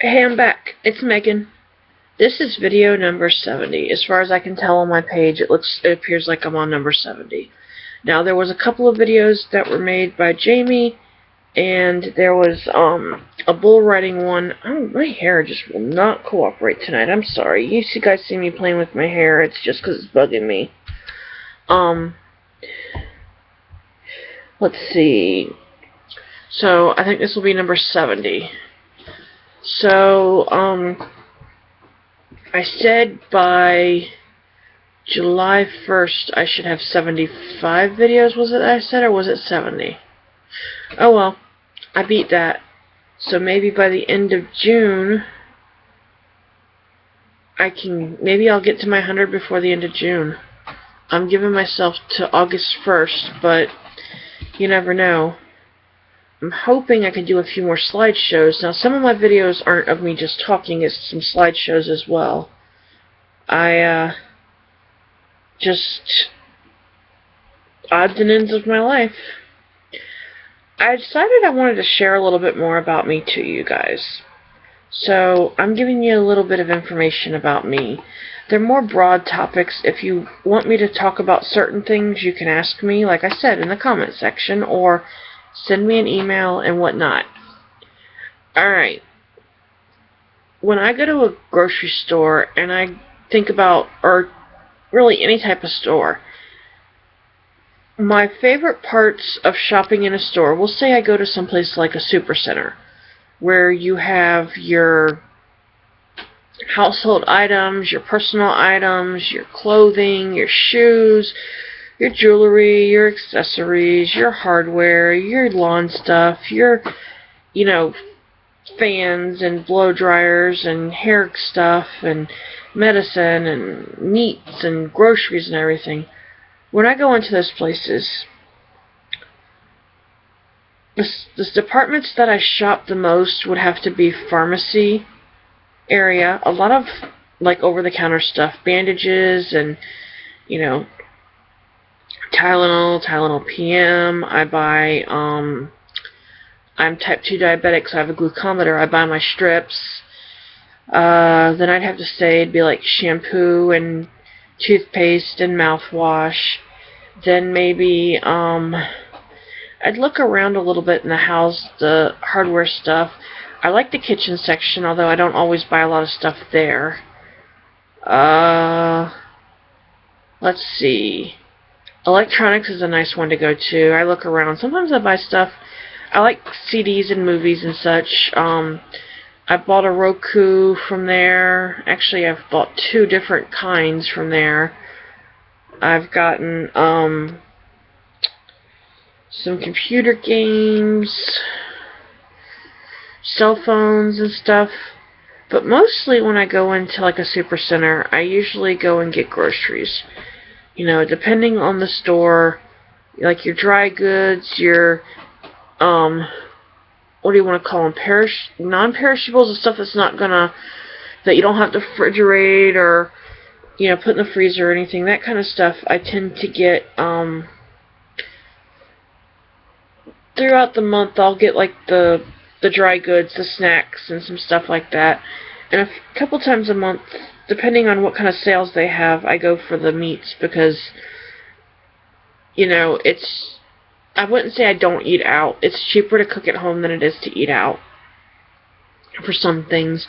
Hey, I'm back. It's Megan. This is video number 70. As far as I can tell on my page, it appears like I'm on number 70. Now, there was a couple of videos that were made by Jamie, and there was a bull riding one. Oh, my hair just will not cooperate tonight. I'm sorry. You guys see me playing with my hair. It's just because it's bugging me. Let's see. So, I think this will be number 70. So, I said by July 1st I should have 75 videos, was it I said, or was it 70? Oh well, I beat that. So maybe by the end of June, maybe I'll get to my 100 before the end of June. I'm giving myself to August 1st, but you never know. I'm hoping I can do a few more slideshows. Now, some of my videos aren't of me just talking, it's some slideshows as well. Just odds and ends of my life. I decided I wanted to share a little bit more about me to you guys. So, I'm giving you a little bit of information about me. They're more broad topics. If you want me to talk about certain things, you can ask me, like I said, in the comment section, or send me an email and whatnot. Alright. When I go to a grocery store and I think about, or really any type of store, my favorite parts of shopping in a store, we'll say I go to someplace like a supercenter, where you have your household items, your personal items, your clothing, your shoes, your jewelry, your accessories, your hardware, your lawn stuff, your, fans and blow dryers and hair stuff and medicine and meats and groceries and everything. When I go into those places, the departments that I shop the most would have to be pharmacy area. A lot of, like, over-the-counter stuff, bandages and, Tylenol PM. I buy, I'm type 2 diabetic, so I have a glucometer. I buy my strips. Then I'd have to say it'd be like shampoo and toothpaste and mouthwash. Then maybe, I'd look around a little bit in the house, the hardware stuff. I like the kitchen section, although I don't always buy a lot of stuff there. Let's see. Electronics is a nice one to go to. I look around. Sometimes I buy stuff. I like CDs and movies and such. I bought a Roku from there. Actually, I've bought 2 different kinds from there. I've gotten some computer games, cell phones and stuff. But mostly when I go into like a supercenter, I usually go and get groceries. Depending on the store, like your dry goods, your, what do you want to call them, non-perishables, the stuff that's not gonna, that you don't have to refrigerate or, put in the freezer or anything, that kind of stuff, I tend to get, throughout the month, I'll get like the dry goods, the snacks, and some stuff like that. And a couple times a month, depending on what kind of sales they have, I go for the meats because, I wouldn't say I don't eat out. It's cheaper to cook at home than it is to eat out for some things.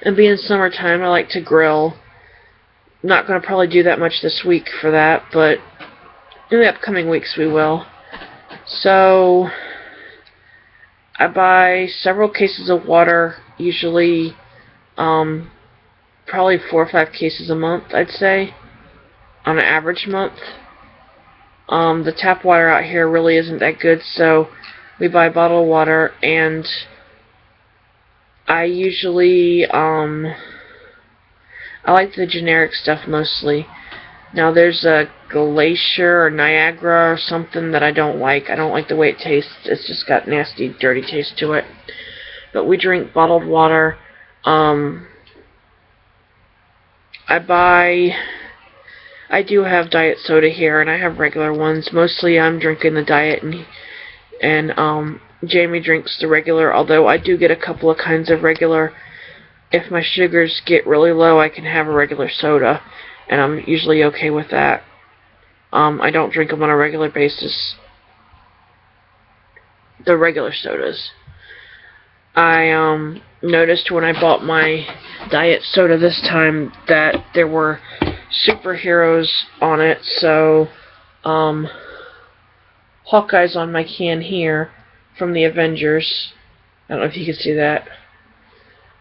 And being summertime, I like to grill. I'm not going to probably do that much this week for that, but in the upcoming weeks we will. So, I buy several cases of water, usually, probably 4 or 5 cases a month, I'd say, on an average month. The tap water out here really isn't that good, so we buy bottled water, and I usually, I like the generic stuff mostly. Now, there's a Glacier or Niagara or something that I don't like. I don't like the way it tastes. It's just got nasty, dirty taste to it. But we drink bottled water. I do have diet soda here, and I have regular ones. Mostly I'm drinking the diet, and Jamie drinks the regular, although I do get a couple of kinds of regular. if my sugars get really low, I can have a regular soda, and I'm usually okay with that. I don't drink them on a regular basis. The regular sodas. I noticed when I bought my diet soda this time that there were superheroes on it, so Hawkeye's on my can here from the Avengers. I don't know if you can see that.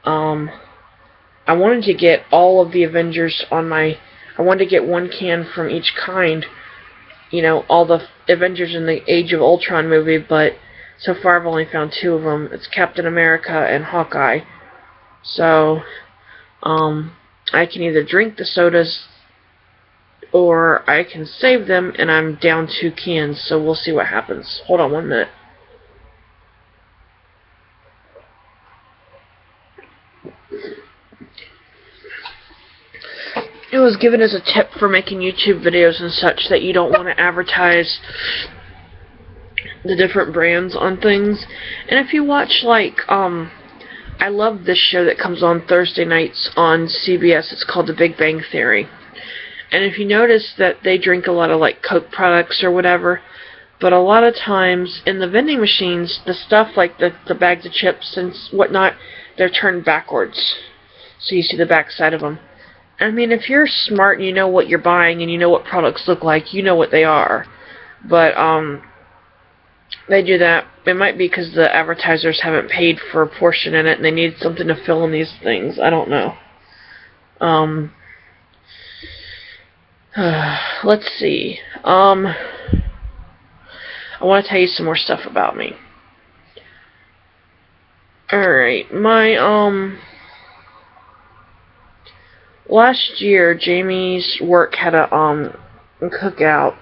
I wanted to get all of the Avengers on my... I wanted to get one can from each kind, you know, all the Avengers in the Age of Ultron movie, but so far I've only found 2 of them. It's Captain America and Hawkeye. So, I can either drink the sodas or I can save them, and I'm down 2 cans, so we'll see what happens. Hold on 1 minute. It was given as a tip for making YouTube videos and such that you don't want to advertise the different brands on things. And if you watch, like, I love this show that comes on Thursday nights on CBS. It's called The Big Bang Theory. And if you notice that they drink a lot of, like, Coke products or whatever, but a lot of times in the vending machines, the stuff like the bags of chips and whatnot, they're turned backwards. So you see the back side of them. I mean, if you're smart and you know what you're buying and you know what products look like, you know what they are. But, they do that. It might be because the advertisers haven't paid for a portion in it and they need something to fill in these things. I don't know. Let's see. I want to tell you some more stuff about me. Alright, my, last year, Jamie's work had a cookout.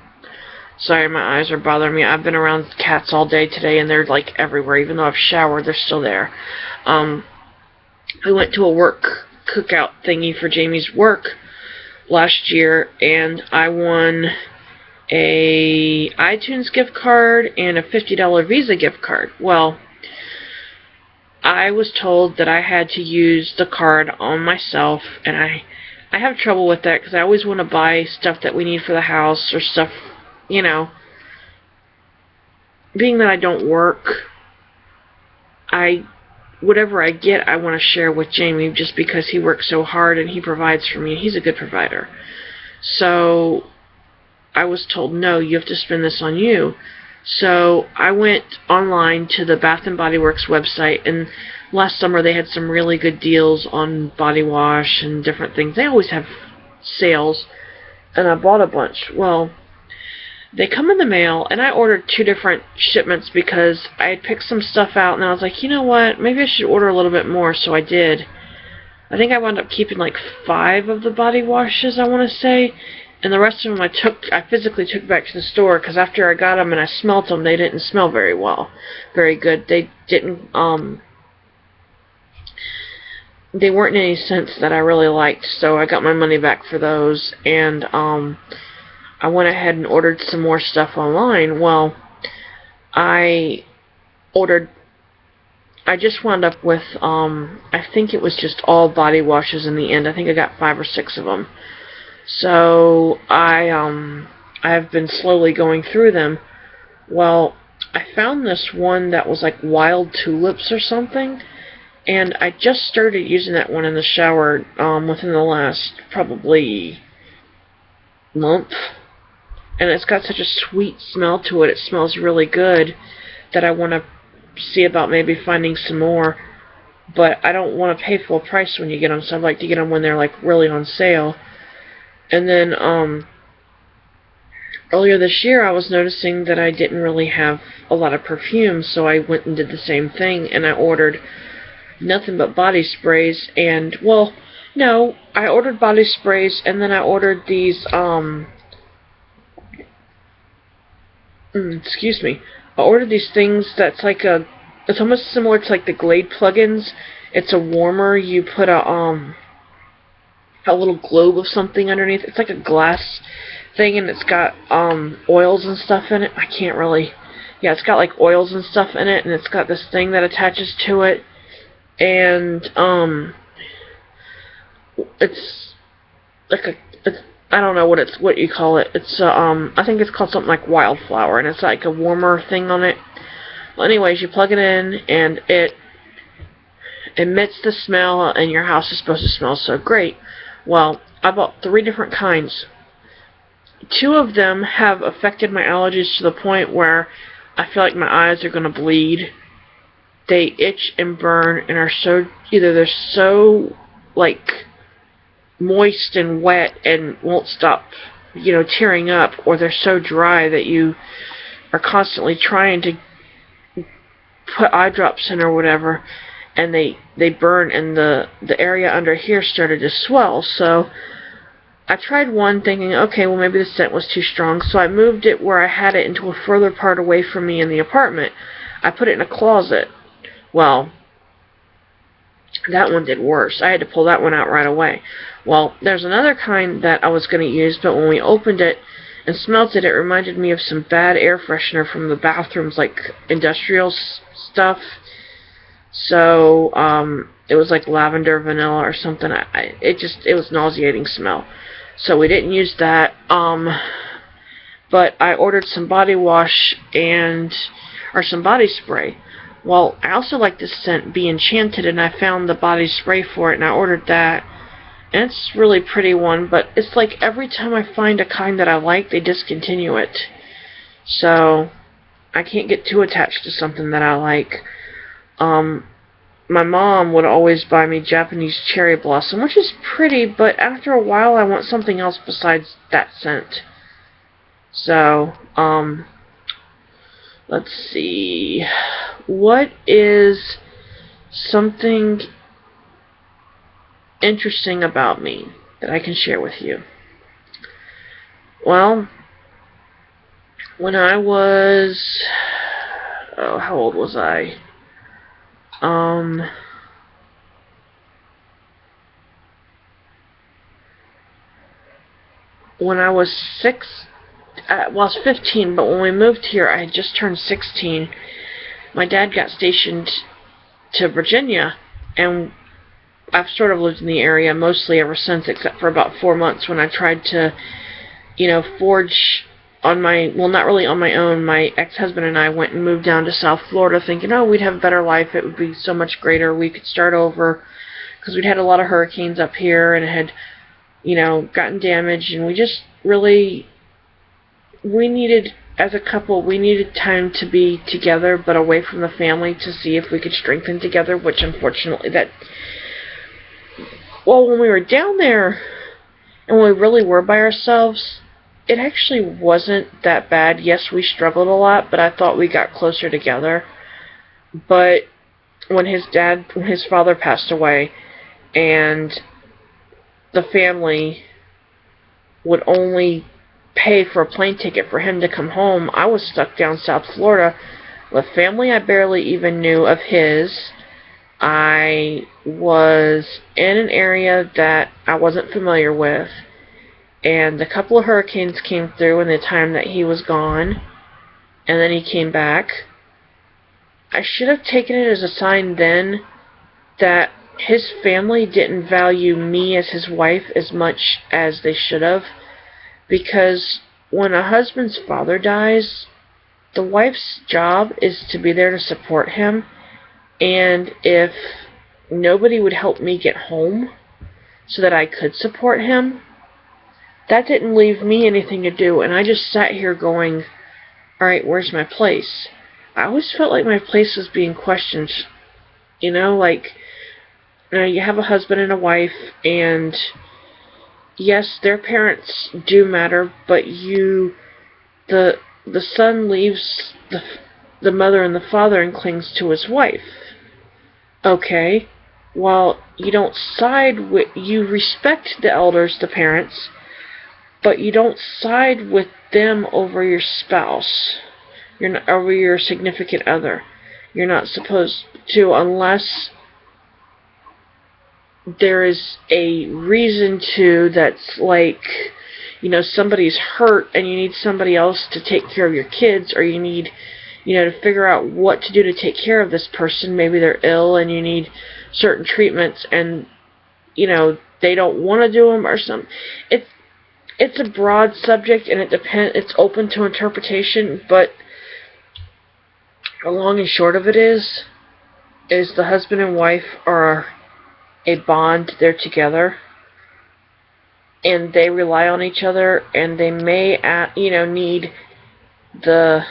Sorry, my eyes are bothering me. I've been around cats all day today, and they're, like, everywhere. Even though I've showered, they're still there. We went to a work cookout thingy for Jamie's work last year, and I won a iTunes gift card and a $50 Visa gift card. Well, I was told that I had to use the card on myself, and I have trouble with that because I always want to buy stuff that we need for the house or stuff, you know. Being that I don't work, whatever I get, I want to share with Jamie just because he works so hard and he provides for me. He's a good provider. So I was told, no, you have to spend this on you. So I went online to the Bath & Body Works website, and last summer they had some really good deals on body wash and different things. They always have sales, and I bought a bunch. Well, they come in the mail, and I ordered 2 different shipments because I had picked some stuff out, and I was like, you know what, maybe I should order a little bit more, so I did. I think I wound up keeping like 5 of the body washes, I want to say, and the rest of them I physically took back to the store, because after I got them and I smelt them, they didn't smell very good. They weren't in any scents that I really liked, so I got my money back for those, and I went ahead and ordered some more stuff online. Well, I just wound up with, I think it was just all body washes in the end. I think I got 5 or 6 of them. So I've been slowly going through them. Well, I found this one that was like Wild Tulips or something, and I just started using that one in the shower within the last probably month. And it's got such a sweet smell to it. It smells really good that I want to see about maybe finding some more. But I don't want to pay full price when you get them, so I'd like to get them when they're like really on sale. And then earlier this year I was noticing that I didn't really have a lot of perfume, so I went and did the same thing, and I ordered nothing but body sprays. And, well, no, I ordered body sprays, and then I ordered these, excuse me, I ordered these things that's like it's almost similar to like the Glade plugins. It's a warmer. You put a little globe of something underneath. It's like a glass thing, and it's got oils and stuff in it. It's got like oils and stuff in it, and it's got this thing that attaches to it, and it's like I don't know what you call it. It's I think it's called something like Wildflower, and it's like a warmer thing on it. Well, anyways, you plug it in, and it emits the smell, and your house is supposed to smell so great. Well, I bought 3 different kinds. 2 of them have affected my allergies to the point where I feel like my eyes are going to bleed. They itch and burn and are so, either they're so, like, moist and wet and won't stop, tearing up, or they're so dry that you are constantly trying to put eye drops in or whatever, and they burn, and the area under here started to swell. So I tried one thinking, okay, well maybe the scent was too strong, so I moved it where I had it into a further part away from me in the apartment. I put it in a closet. Well, that one did worse. I had to pull that one out right away. Well, there's another kind that I was going to use, but when we opened it and smelt it, it reminded me of some bad air freshener from the bathrooms, like industrial stuff. So, it was like lavender, vanilla, or something. It was nauseating smell. So we didn't use that. But I ordered some body wash or some body spray. Well, I also like this scent, Be Enchanted, and I found the body spray for it, and I ordered that. And it's a really pretty one, but it's like every time I find a kind that I like, they discontinue it. So, I can't get too attached to something that I like. My mom would always buy me Japanese cherry blossom, which is pretty, but after a while I want something else besides that scent. So, let's see. What is something interesting about me that I can share with you? Well, when I was, how old was I? When I was I was 15, but when we moved here, I had just turned 16. My dad got stationed to Virginia, and I've sort of lived in the area mostly ever since, except for about 4 months when I tried to, forge on not really on my own. My ex-husband and I went and moved down to South Florida thinking, we'd have a better life, it would be so much greater, we could start over, because we'd had a lot of hurricanes up here, and it had, gotten damaged, and we just really, as a couple, we needed time to be together, but away from the family, to see if we could strengthen together, which unfortunately when we were down there, and when we really were by ourselves, it actually wasn't that bad. Yes, we struggled a lot, but I thought we got closer together. But when his father passed away, and the family would only pay for a plane ticket for him to come home, I was stuck down South Florida with family I barely even knew of his. I was in an area that I wasn't familiar with, and a couple of hurricanes came through in the time that he was gone, and then he came back. I should have taken it as a sign then that his family didn't value me as his wife as much as they should have, because when a husband's father dies, the wife's job is to be there to support him, and if nobody would help me get home so that I could support him, that didn't leave me anything to do, and I just sat here going, alright, where's my place? I always felt like my place was being questioned. You have a husband and a wife, and yes, their parents do matter, but the son leaves the mother and the father and clings to his wife. Okay, well, you don't you respect the elders, the parents, but you don't side with them over your spouse. You're not over your significant other. You're not supposed to, unless there is a reason to, that's like, somebody's hurt and you need somebody else to take care of your kids, or you need, to figure out what to do to take care of this person. Maybe they're ill and you need certain treatments, and, they don't want to do them or something. It's a broad subject, and it's open to interpretation, but the long and short of it is the husband and wife are a bond. They're together, and they rely on each other, and they may, need the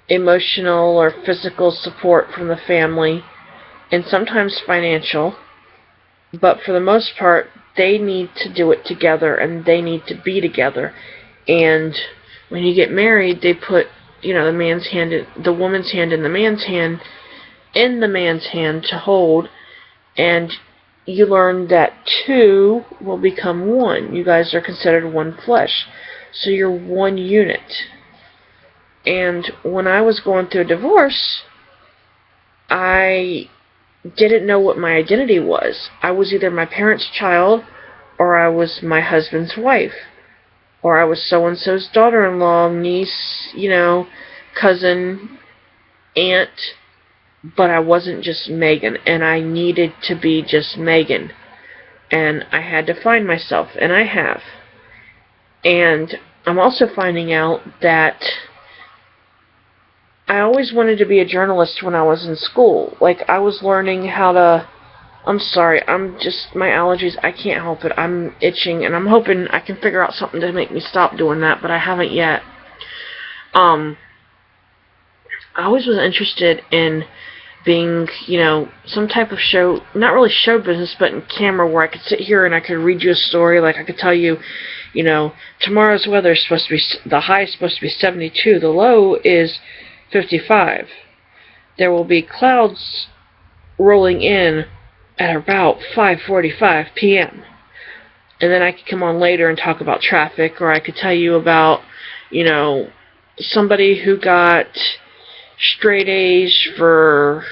emotional or physical support from the family, and sometimes financial, but for the most part, they need to do it together, and they need to be together. And when you get married, they put, the woman's hand in the man's hand to hold, and you learn that two will become one. You guys are considered one flesh, so you're one unit. And when I was going through a divorce, I didn't know what my identity was. I was either my parents' child, or I was my husband's wife, or I was so-and-so's daughter-in-law, niece, cousin, aunt, but I wasn't just Megan, and I needed to be just Megan. And I had to find myself, and I have. And I'm also finding out that I always wanted to be a journalist when I was in school. Like, I was learning how to... I'm sorry, my allergies, I can't help it. I'm itching, and I'm hoping I can figure out something to make me stop doing that, but I haven't yet. I always was interested in being, some type of show, not really show business, but in camera, where I could sit here and I could read you a story. Like, I could tell you, tomorrow's weather is supposed to be, the high is supposed to be 72, the low is 55. There will be clouds rolling in at about 5:45 p.m. And then I could come on later and talk about traffic, or I could tell you about, somebody who got straight A's for,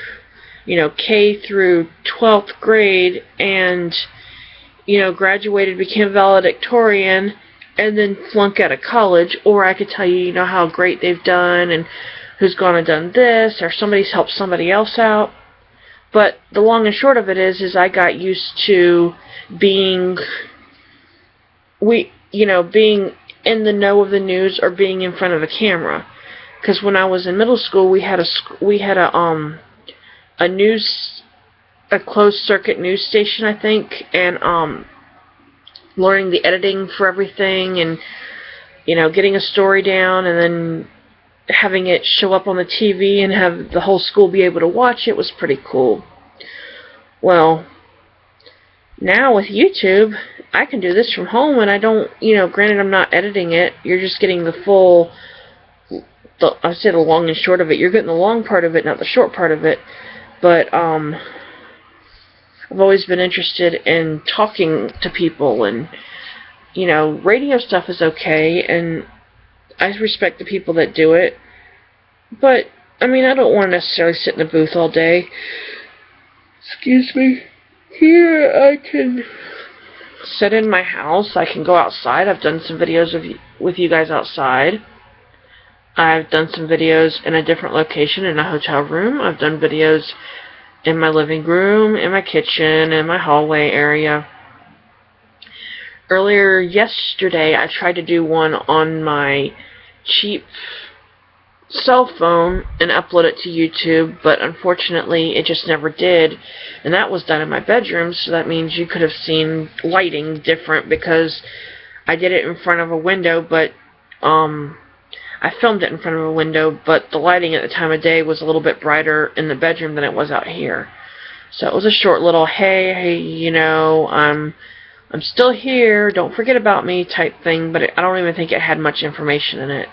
K through 12th grade, and, graduated, became valedictorian, and then flunk out of college. Or I could tell you, how great they've done, and who's gone and done this, or somebody's helped somebody else out. But the long and short of it is I got used to being being in the know of the news, or being in front of a camera. Because when I was in middle school, we had a closed circuit news station, I think, and learning the editing for everything, and getting a story down, and then having it show up on the TV and have the whole school be able to watch it was pretty cool. Well, now with YouTube, I can do this from home, and I don't, granted I'm not editing it, you're just getting the full, I say the long and short of it, you're getting the long part of it, not the short part of it. But I've always been interested in talking to people, and radio stuff is okay, and I respect the people that do it, but I don't want to necessarily sit in a booth all day. Excuse me. Here I can sit in my house. I can go outside. I've done some videos with you guys outside. I've done some videos in a different location, in a hotel room. I've done videos in my living room, in my kitchen, in my hallway area. Earlier yesterday, I tried to do one on my cheap cell phone and upload it to YouTube, but unfortunately it just never did. And that was done in my bedroom, so that means you could have seen lighting different, because I did it in front of a window, but I filmed it in front of a window, but the lighting at the time of day was a little bit brighter in the bedroom than it was out here. So it was a short little, hey, I'm still here, don't forget about me type thing, but I don't even think it had much information in it,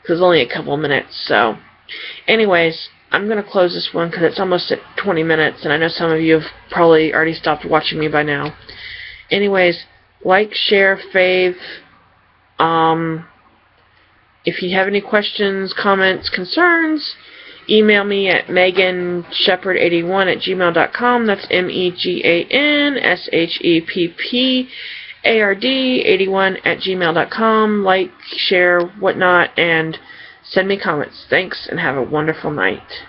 because it was only a couple minutes. So anyways, I'm going to close this one because it's almost at 20 minutes, and I know some of you have probably already stopped watching me by now. Anyways, like, share, fave. If you have any questions, comments, concerns, email me at meganshepard81@gmail.com. That's MEGANSHEPPARD81@gmail.com. Like, share, whatnot, and send me comments. Thanks, and have a wonderful night.